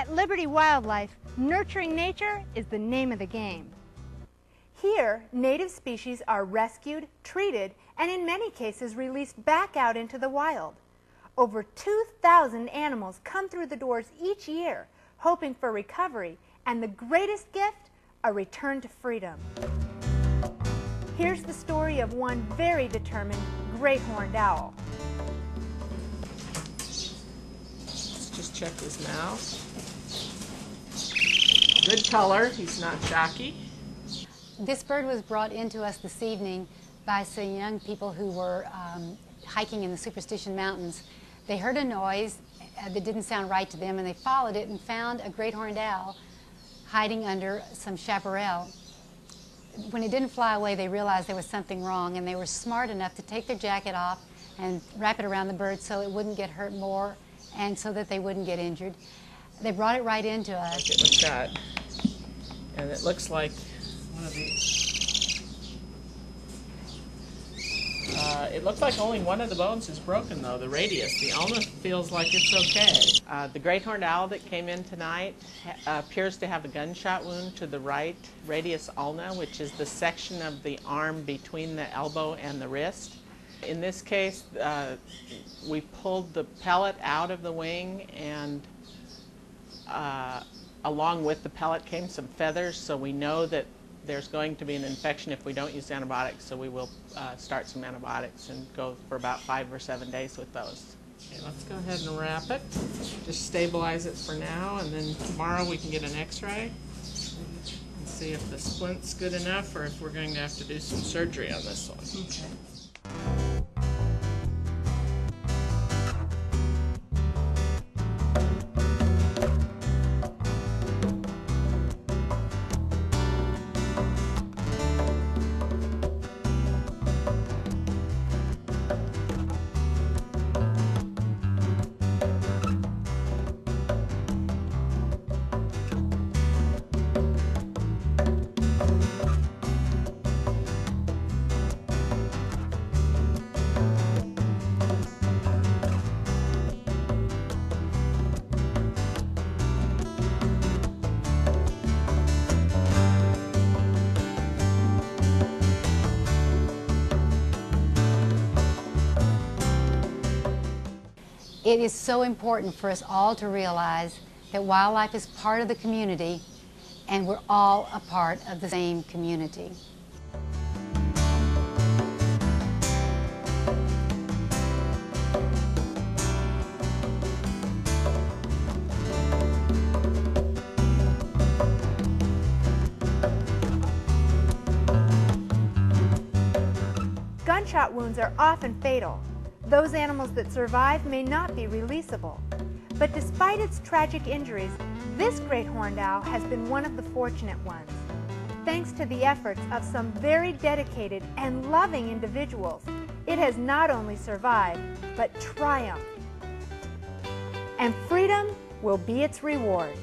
At Liberty Wildlife, nurturing nature is the name of the game. Here, native species are rescued, treated, and in many cases released back out into the wild. Over 2,000 animals come through the doors each year, hoping for recovery, and the greatest gift, a return to freedom. Here's the story of one very determined great horned owl. Let's just check his mouth. Good color, he's not shocky. This bird was brought into us this evening by some young people who were hiking in the Superstition Mountains. They heard a noise that didn't sound right to them, and they followed it and found a great horned owl hiding under some chaparral. When it didn't fly away, they realized there was something wrong, and they were smart enough to take their jacket off and wrap it around the bird so it wouldn't get hurt more and so that they wouldn't get injured. They brought it right into us. Look at what's that. And it looks like one of these. It looks like only one of the bones is broken, though, the radius. The ulna feels like it's okay. The great horned owl that came in tonight appears to have a gunshot wound to the right radius ulna, which is the section of the arm between the elbow and the wrist. In this case, we pulled the pellet out of the wing, and along with the pellet came some feathers, so we know that there's going to be an infection if we don't use antibiotics, so we will start some antibiotics and go for about 5 or 7 days with those. Okay, let's go ahead and wrap it. Just stabilize it for now, and then tomorrow we can get an x-ray and see if the splint's good enough or if we're going to have to do some surgery on this one. Okay. It is so important for us all to realize that wildlife is part of the community, and we're all a part of the same community. Gunshot wounds are often fatal. Those animals that survive may not be releasable. But despite its tragic injuries, this great horned owl has been one of the fortunate ones. Thanks to the efforts of some very dedicated and loving individuals, it has not only survived, but triumphed. And freedom will be its reward.